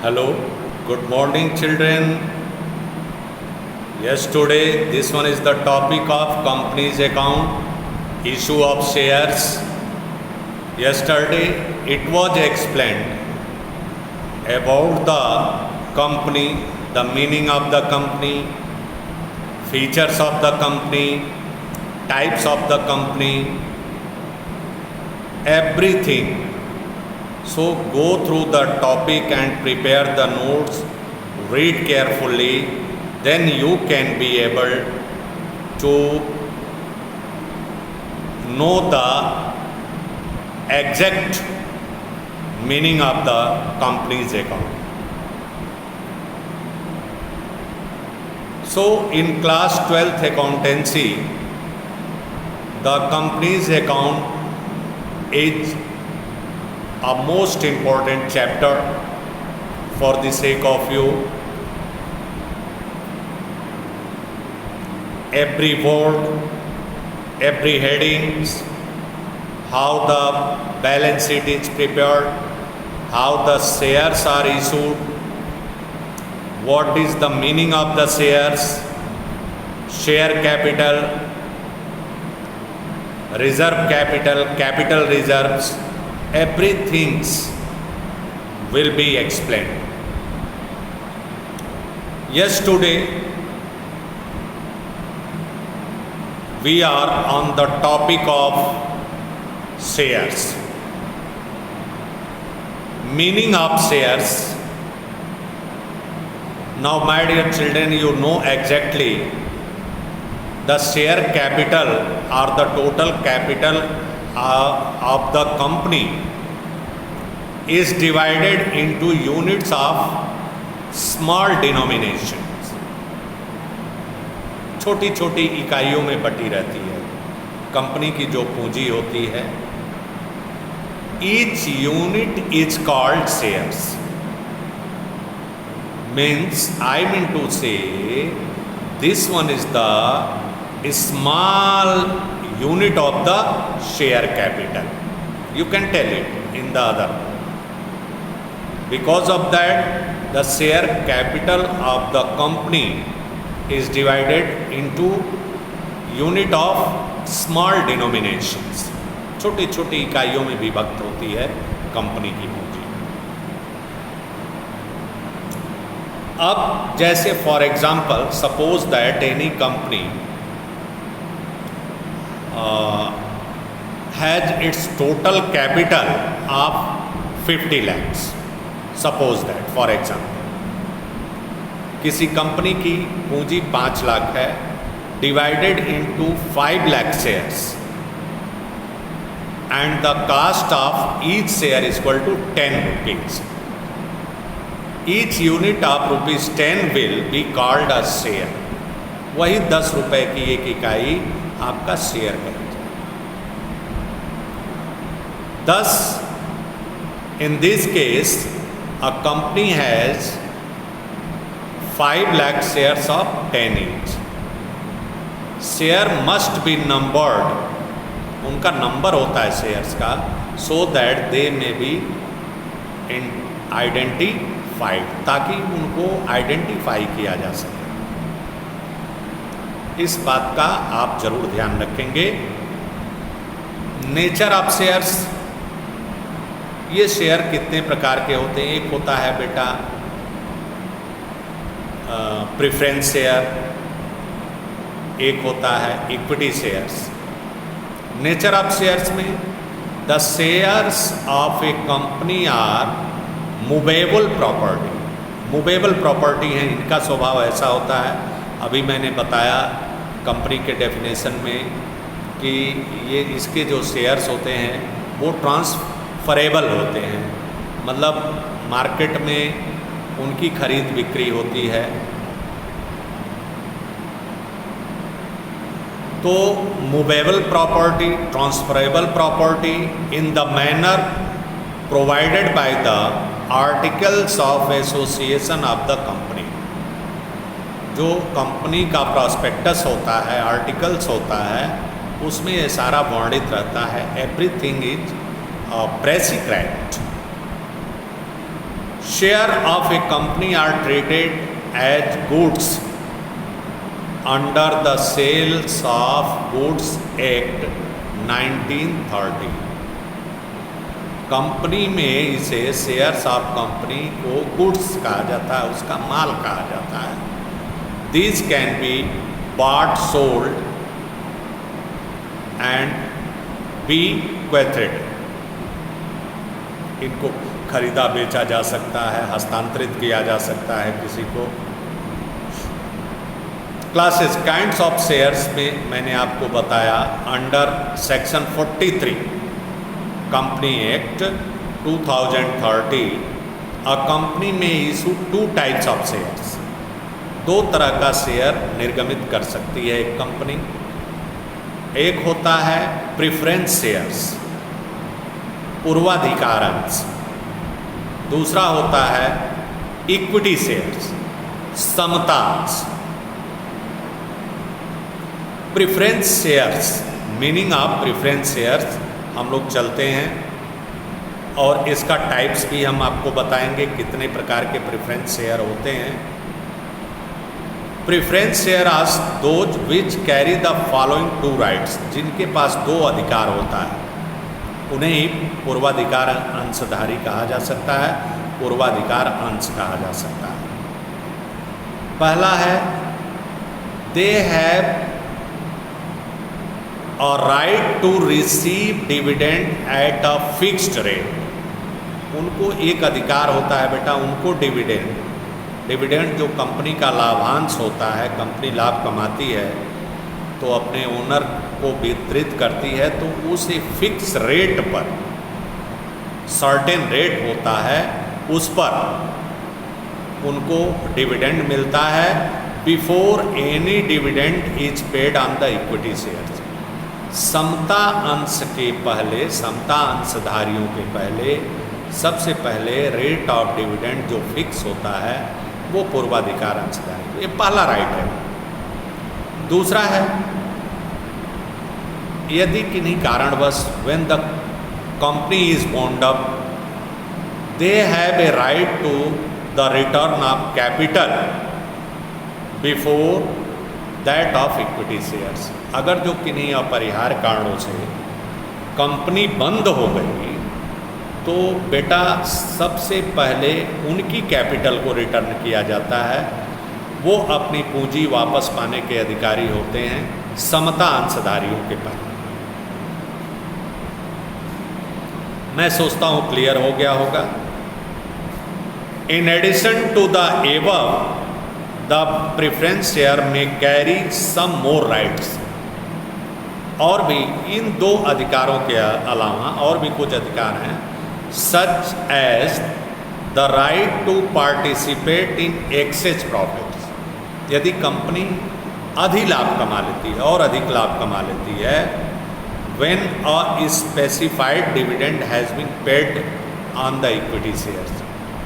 Hello, good morning, children. Yes, today this one is the topic of company's account, issue of shares. Yesterday it was explained about the company, the meaning of the company, features of the company, types of the company, everything. So go through the topic and prepare the notes, read carefully, then you can be able to know the exact meaning of the company's account. So in class 12th accountancy, the company's account is a most important chapter. For the sake of you, every word, every headings, how the balance sheet is prepared, how the shares are issued, what is the meaning of the shares, share capital, reserve capital, capital reserves, everything will be explained. Yes, today we are on the topic of shares. Meaning of shares. Now, my dear children, you know exactly the share capital or the total capital of the company is divided into units of small denominations. छोटी छोटी इकाइयों में बटी रहती है company की जो पूंजी होती है. Each unit is called shares. Means I mean to say this one is the small unit of the share capital. You can tell it in the other. Because of that, the share capital of the company is divided into unit of small denominations. छोटी छोटी इकाइयों में विभक्त होती है company की पूंजी. अब जैसे for example suppose that any company has its total capital of 50 lakhs. Suppose that, for example, किसी कंपनी की पूंजी 5 लाख है, divided into 5 lakh shares, and the cost of each share is equal to 10 rupees. Each unit of rupees 10 will be called a share. वही 10 रुपए की एक इकाई आपका शेयर है. Thus, in this case, a company has 5 lakh shares of 10 each. Share must be numbered. उनका number होता है शेयर्स का, so that they may be identified, ताकि उनको आइडेंटिफाई किया जा सके. इस बात का आप जरूर ध्यान रखेंगे. Nature of shares. ये शेयर कितने प्रकार के होते हैं? एक होता है बेटा प्रेफरेंस शेयर, एक होता है equity shares. Nature of shares में the shares of a company are movable property. Movable property है, इनका स्वभाव ऐसा होता है, अभी मैंने बताया कंपनी के डेफिनेशन में कि ये इसके जो शेयर्स होते हैं वो ट्रांसफरेबल होते हैं. मतलब मार्केट में उनकी खरीद बिक्री होती है. तो movable property, transferable property in the manner provided by the articles of association of the company. जो कंपनी का प्रॉस्पेक्टस होता है, आर्टिकल्स होता है, उसमें ये सारा वर्णित रहता है. Everything is prescribed. Share of a company are traded as goods under the sales of goods act 1930। Company में इसे शेयर्स ऑफ कंपनी को गुड्स कहा जाता है, उसका माल कहा जाता है। This can be bought sold and be quoted. इनको खरीदा बेचा जा सकता है, हस्तांतरित किया जा सकता है किसी को। क्लासेस काइंड्स ऑफ शेयर्स में मैंने आपको बताया under section 43 company act 2030 a company में इशू 2 टाइप्स ऑफ शेयर्स। 2 तरह का शेयर निर्गमित कर सकती है एक कंपनी। एक होता है प्रेफरेंस शेयर्स, पूर्वाधिकार अंश। दूसरा होता है इक्विटी शेयर्स, समता अंश। Preference shares, meaning of preference shares हम लोग चलते हैं और इसका टाइप्स भी हम आपको बताएंगे कितने प्रकार के प्रेफरेंस शेयर होते हैं। Preference share are those which carry the following 2 rights. जिनके पास 2 अधिकार होता है उन्हें ही पूर्वाधिकार अंशधारी कहा जा सकता है, पूर्वाधिकार अंश कहा जा सकता है। पहला है they have a right to receive dividend at a fixed rate. उनको एक अधिकार होता है बेटा, उनको डिविडेंड जो कंपनी का लाभांश होता है, कंपनी लाभ कमाती है तो अपने ओनर को वितरित करती है, तो उसे फिक्स रेट पर, सर्टेन रेट होता है, उस पर उनको डिविडेंड मिलता है before any dividend is paid on the equity shares. समता अंश के पहले, समता अंशधारियों के पहले, सबसे पहले रेट ऑफ डिविडेंड जो फिक्स होता है वो पूर्वाधिकार अंशधारी, ये पहला राइट है। दूसरा है यदि किन्हीं कारणवश when the company is bound up they have a right to the return of capital before that of equity shares. अगर जो किन्हीं अपरिहार्य कारणों से कंपनी बंद हो गई तो बेटा सबसे पहले उनकी कैपिटल को रिटर्न किया जाता है, वो अपनी पूंजी वापस पाने के अधिकारी होते हैं समता अंशधारियों के पास। मैं सोचता हूँ क्लियर हो गया होगा। In addition to the above the preference share में कैरी सम मोर राइट्स। और भी इन 2 अधिकारों के अलावा और भी कुछ अधिकार हैं, such as the right to participate in excess profits. यदि कंपनी अधिक लाभ कमा लेती है और अधिक लाभ कमा लेती है, when a specified dividend has been paid on the equity shares,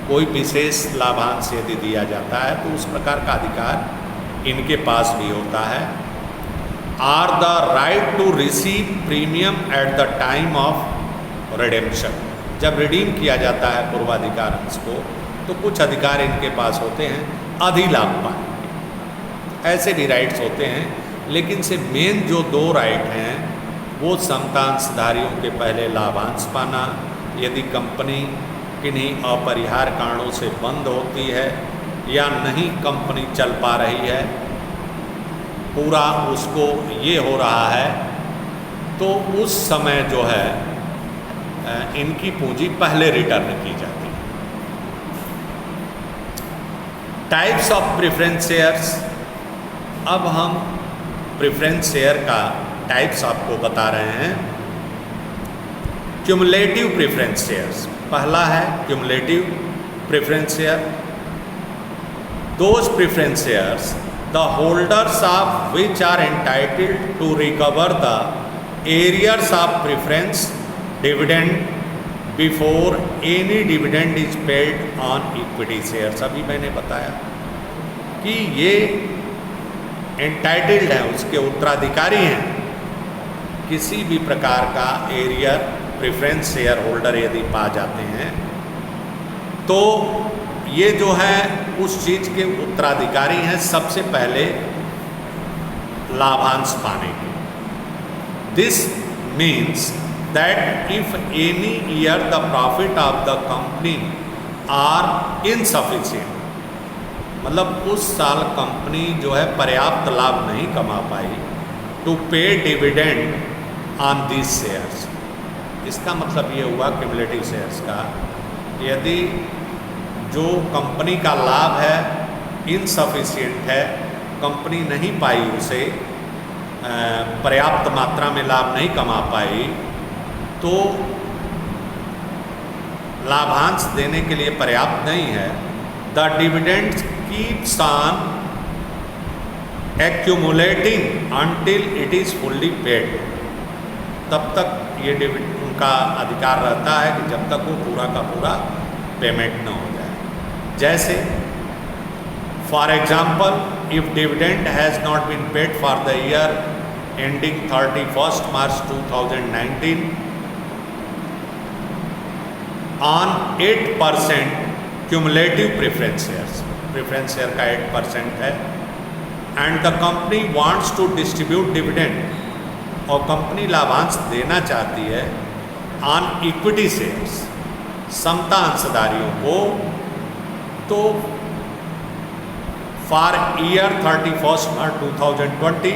कोई विशेष लाभांश यदि दिया जाता है तो उस प्रकार का अधिकार इनके पास भी होता है। Are the right to receive premium at the time of redemption. जब रिडीम किया जाता है पूर्वाधिकार अंश को तो कुछ अधिकार इनके पास होते हैं अधिक लाभ पाने, ऐसे भी राइट्स होते हैं। लेकिन से मेन जो 2 राइट हैं वो समतांशधारियों के पहले लाभांश पाना, यदि कंपनी किन्हीं अपरिहार्य कारणों से बंद होती है या नहीं कंपनी चल पा रही है, पूरा उसको ये हो रहा है, तो उस समय जो है इनकी पूंजी पहले रिटर्न की जाती है। Types of preference shares. अब हम प्रेफरेंस शेयर का टाइप्स आपको बता रहे हैं। क्यूमुलेटिव प्रेफरेंस शेयर्स, पहला है cumulative preference share. Those preference shares the holders of which are entitled to recover the arrears of preference dividend before any dividend is paid on equity shares. अभी मैंने बताया कि ये एंटाइटल्ड है, उसके उत्तराधिकारी हैं किसी भी प्रकार का एरियर प्रेफरेंस शेयर होल्डर यदि पा जाते हैं तो ये जो है उस चीज़ के उत्तराधिकारी हैं सबसे पहले लाभांश पाने के। This means that if any year the profit of the company are insufficient, मतलब उस साल कंपनी जो है पर्याप्त लाभ नहीं कमा पाई टू पे डिविडेंड ऑन दिस शेयर्स। इसका मतलब ये हुआ क्यूमुलेटिव शेयर्स का, यदि जो कंपनी का लाभ है इनसफिशिएंट है, कंपनी नहीं पाई उसे पर्याप्त मात्रा में लाभ नहीं कमा पाई, तो लाभांश देने के लिए पर्याप्त नहीं है। The dividends keeps on accumulating until it is fully paid. तब तक ये डिविडेंड उनका अधिकार रहता है कि जब तक वो पूरा का पूरा पेमेंट न हो जाए। जैसे for example, if dividend has not been paid for the year ending 31 March 2019 on 8% cumulative preference shares, preference share का 8% है, and the company wants to distribute dividend, और कंपनी लाभांश देना चाहती है ऑन इक्विटी शेयर्स, समता अंशधारियों को, तो for year 31 March 2020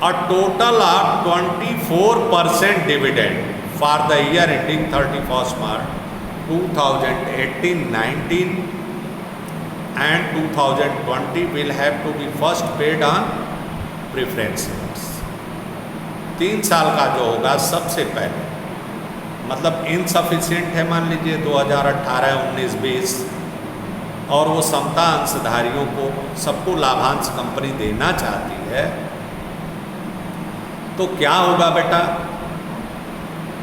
a total of 24% dividend for the year ending 31 March 2018, 19 and 2020 will have to be first paid on preference shares। 3 साल का जो होगा सबसे पहले, मतलब इनसफिशिएंट है मान लीजिए 2018, 19, 20, और वो समता अंशधारियों को सबको लाभांश कंपनी देना चाहती है, तो क्या होगा बेटा,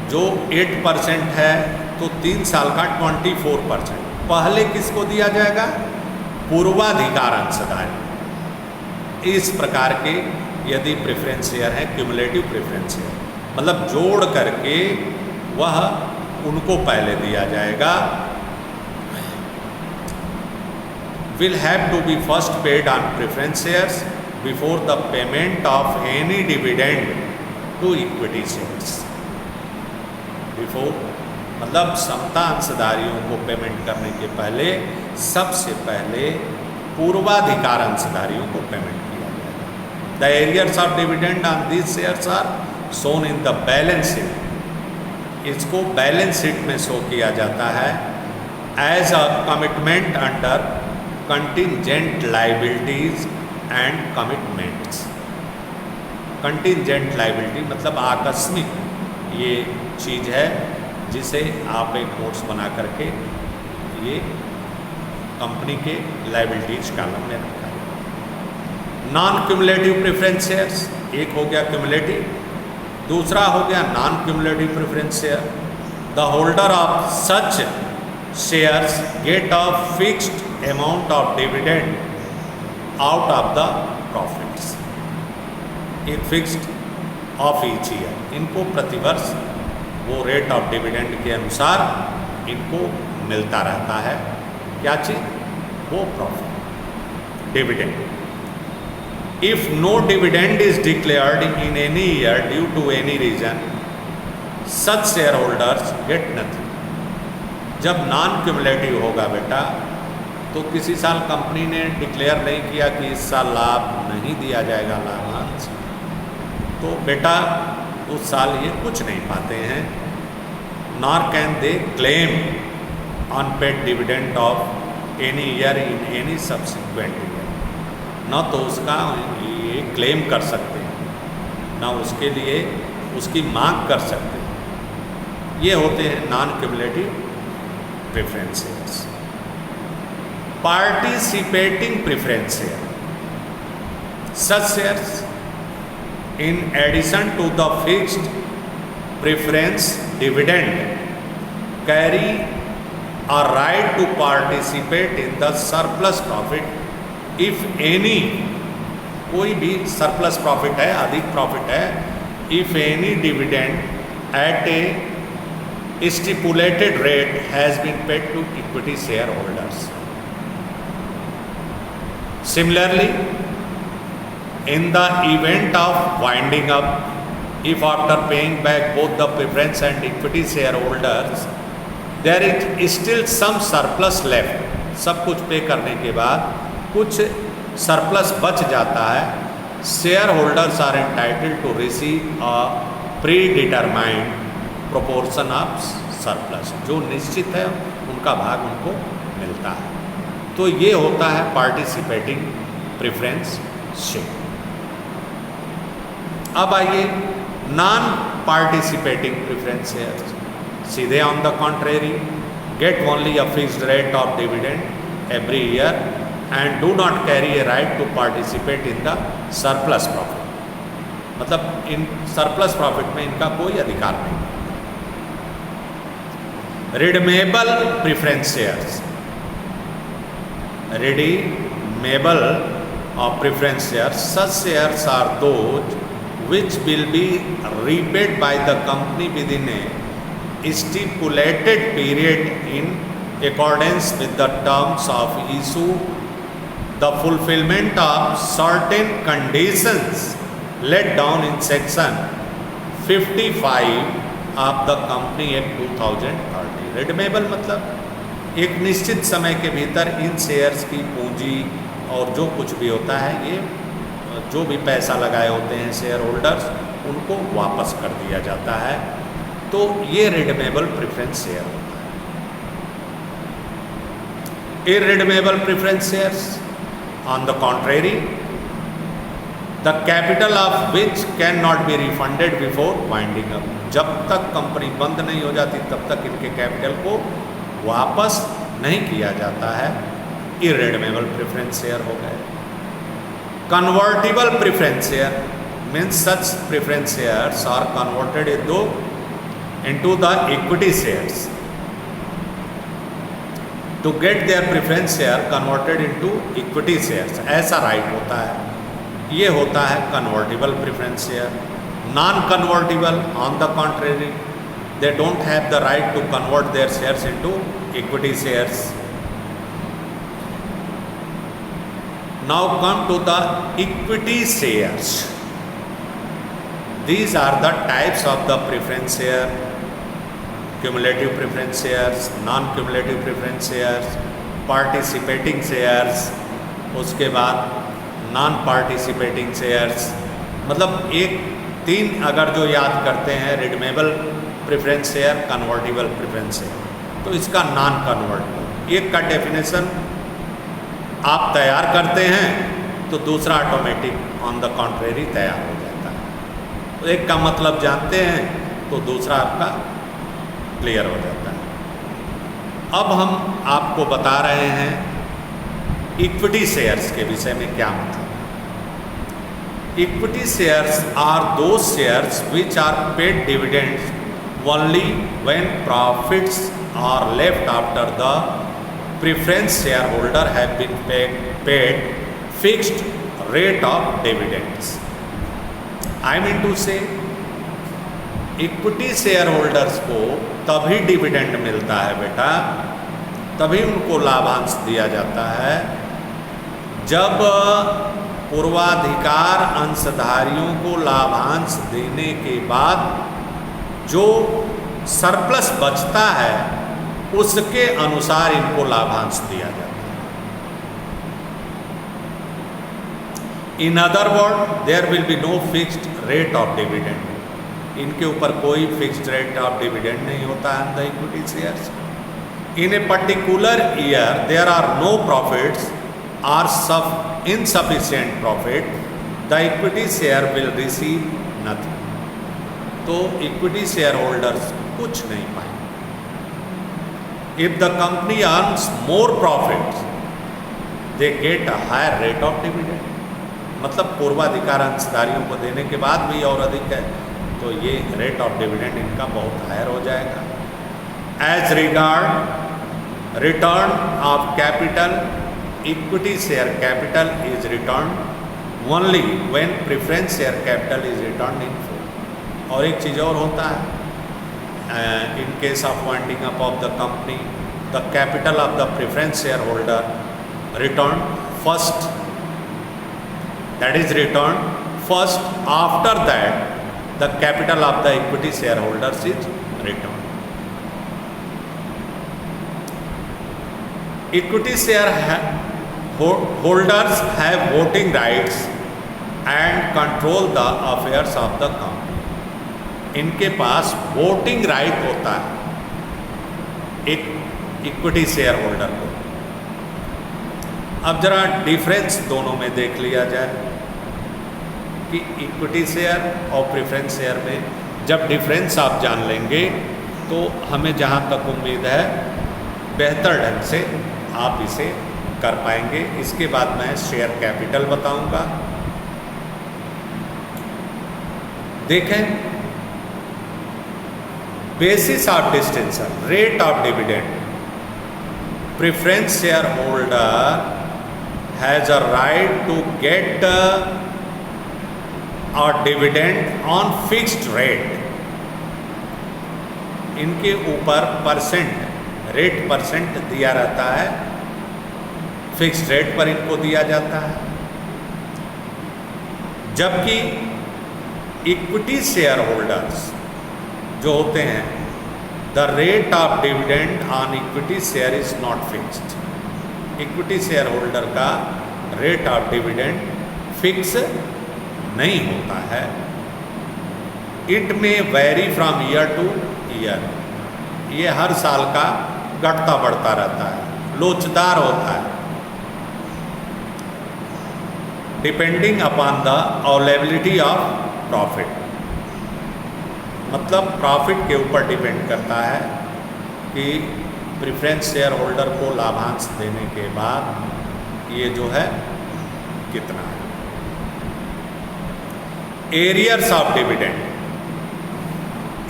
जो 8% है तो 3 साल का 24%। पहले किसको दिया जाएगा? पूर्वाधिकार अंशधारी। इस प्रकार के यदि प्रेफरेंस शेयर है, क्यूमुलेटिव प्रेफरेंस शेयर, मतलब जोड़ करके वह उनको पहले दिया जाएगा। will have to be first paid on preference shares before the payment of any dividend to equity shares। Before मतलब समता अंशधारियों को पेमेंट करने के पहले सबसे पहले पूर्वाधिकार अंशधारियों को पेमेंट किया जाएगा। The arrears of dividend on these shares are shown in the balance sheet। इसको बैलेंस शीट में शो किया जाता है as a commitment under contingent liabilities and commitments. Contingent liability मतलब आकस्मिक ये चीज़ है जिसे आप एक नोट्स बना करके ये कंपनी के लाइबिलिटीज कॉलम में रखा है। नॉन क्यूमुलेटिव प्रेफरेंस शेयर्स, एक हो गया क्यूमुलेटिव, दूसरा हो गया non cumulative preference share. The holder of such shares get a fixed amount of dividend out of the profits, एक फिक्स्ड ऑफ ईच ईयर, इनको प्रतिवर्ष वो रेट ऑफ डिविडेंड के अनुसार इनको मिलता रहता है। क्या चीज़? वो profit, dividend. If no dividend is declared in any year due to any reason, such share holders get nothing. जब नॉन क्यूमुलेटिव होगा बेटा, तो किसी साल कंपनी ने डिक्लेयर नहीं किया कि इस साल लाभ नहीं दिया जाएगा लाभांश, तो बेटा उस साल ये कुछ नहीं पाते हैं। Nor can they claim unpaid dividend of any year in any subsequent year. न तो उसका ये क्लेम कर सकते हैं, न उसके लिए उसकी मांग कर सकते हैं। ये होते हैं non cumulative preference shares. Participating preference share, such shares in addition to the fixed preference dividend carry a right to participate in the surplus profit if any, कोई भी surplus profit है, अधिक profit है, if any dividend at a stipulated rate has been paid to equity shareholders. Similarly, in the event of winding up, if after paying back both the preference and equity shareholders there is still some surplus left, सब कुछ पे करने के बाद कुछ surplus बच जाता है, shareholders are entitled to receive a predetermined proportion of surplus, जो निश्चित है उनका भाग उनको मिलता है। तो ये होता है पार्टिसिपेटिंग प्रेफरेंस शेयर। अब आइए नॉन पार्टिसिपेटिंग प्रेफरेंस शेयर। सीधे on the contrary, get only a fixed rate of dividend every year and do not carry a right to participate in the surplus profit. मतलब इन surplus profit में इनका कोई अधिकार नहीं। Redeemable preference shares, redeemable of preference shares, such shares are those which will be repaid by the company within a stipulated period in accordance with the terms of issue, the fulfillment of certain conditions laid down in section 55 of the Company Act 2030। redeemable मतलब एक निश्चित समय के भीतर इन shares की पूंजी और जो कुछ भी होता है, ये जो भी पैसा लगाए होते हैं शेयर होल्डर्स, उनको वापस कर दिया जाता है। तो ये रिडीमेबल प्रेफरेंस शेयर होता है। Irredeemable preference shares on the contrary, the capital of which can not be refunded before winding up. जब तक कंपनी बंद नहीं हो जाती तब तक इनके कैपिटल को वापस नहीं किया जाता है। इररिडीमेबल प्रेफरेंस शेयर हो गए। Convertible preference share means such preference shares are converted into the equity shares to get their preference share converted into equity shares. ऐसा राइट होता है, ये होता है convertible preference share. Non convertible on the contrary, they don't have the right to convert their shares into equity shares. Now come to the equity shares. These are the types of the preference share: cumulative preference shares, non-cumulative preference shares, participating shares, उसके बाद non participating shares। मतलब एक तीन अगर जो याद करते हैं, redeemable preference share, convertible preference share, तो इसका नॉन कन्वर्टिबल एक का डेफिनेशन आप तैयार करते हैं तो दूसरा ऑटोमेटिक ऑन द कॉन्ट्रेरी तैयार हो जाता है। तो एक का मतलब जानते हैं तो दूसरा आपका क्लियर हो जाता है। अब हम आपको बता रहे हैं इक्विटी शेयर्स के विषय में क्या मतलब। Equity shares are those shares which are paid dividends only when profits are left after the preference shareholder have been paid fixed rate of dividends। I mean to say, equity share holders को तभी dividend मिलता है बेटा, तभी उनको लाभांश दिया जाता है जब पूर्वाधिकार अंशधारियों को लाभांश देने के बाद जो सरप्लस बचता है उसके अनुसार इनको लाभांश दिया जाता है। In other word, there will be no fixed rate of dividend. इनके ऊपर कोई फिक्स्ड रेट ऑफ डिविडेंड नहीं होता है the equity shares. In a particular year there are no profits are insufficient profit, the equity share will receive nothing. तो equity share holders कुछ नहीं पाएंगे। If the company earns more profit they get a higher rate of dividend. मतलब पूर्वाधिकार अंशधारियों को देने के बाद भी और अधिक है तो ये रेट ऑफ डिविडेंड इनका बहुत हायर हो जाएगा। As regard return of capital, equity share capital is return only when preference share capital is return in full. और एक चीज़ और होता है, in case of winding up of the company, the capital of the preference shareholder returned first, that is returned first. After that, the capital of the equity shareholders is returned. Equity holders have voting rights and control the affairs of the company. इनके पास voting right होता है एक equity share holder को। अब जरा difference दोनों में देख लिया जाए कि इक्विटी शेयर और प्रेफरेंस शेयर में जब डिफरेंस आप जान लेंगे तो हमें जहाँ तक उम्मीद है बेहतर ढंग से आप इसे कर पाएंगे। इसके बाद मैं शेयर कैपिटल बताऊंगा। देखें, basis of distinction, rate of dividend. Preference shareholder has a right to get a dividend on fixed rate. इनके ऊपर परसेंट दिया रहता है, फिक्स्ड रेट पर इनको दिया जाता है। जबकि इक्विटी शेयर होल्डर्स जो होते हैं, the rate of dividend on equity share is not fixed. Equity share holder का रेट ऑफ डिविडेंड फिक्स नहीं होता है। इट में very from year two year, ये हर साल का घटता बढ़ता रहता है, लोचदार होता है। Depending upon the availability of profit, मतलब प्रॉफिट के ऊपर डिपेंड करता है कि प्रेफरेंस शेयर होल्डर को लाभांश देने के बाद ये जो है कितना है। Arrears of dividend,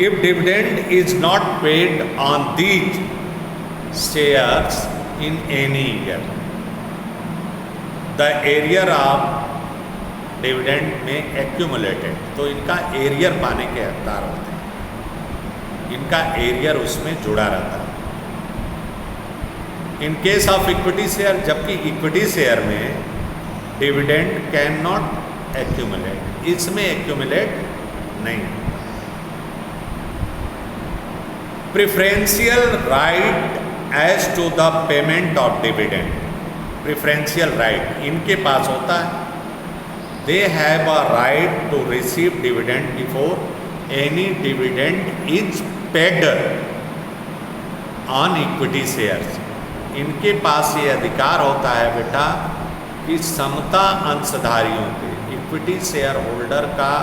if dividend is not paid on these shares in any year, the arrear of dividend में एक्यूमुलेटेड, तो इनका एरियर पाने के हकदार होते हैं, इनका एरियर उसमें जुड़ा रहता है। In case of equity share, जबकि इक्विटी शेयर में डिविडेंड कैन नॉट एक्यूमुलेट, इसमें एक्यूमुलेट नहीं। Preferential right as to the payment of dividend, preferential right इनके पास होता है। They have a right to receive dividend before any dividend is paid on equity shares. इनके पास ये अधिकार होता है बेटा कि समता अंशधारियों के, इक्विटी शेयर होल्डर का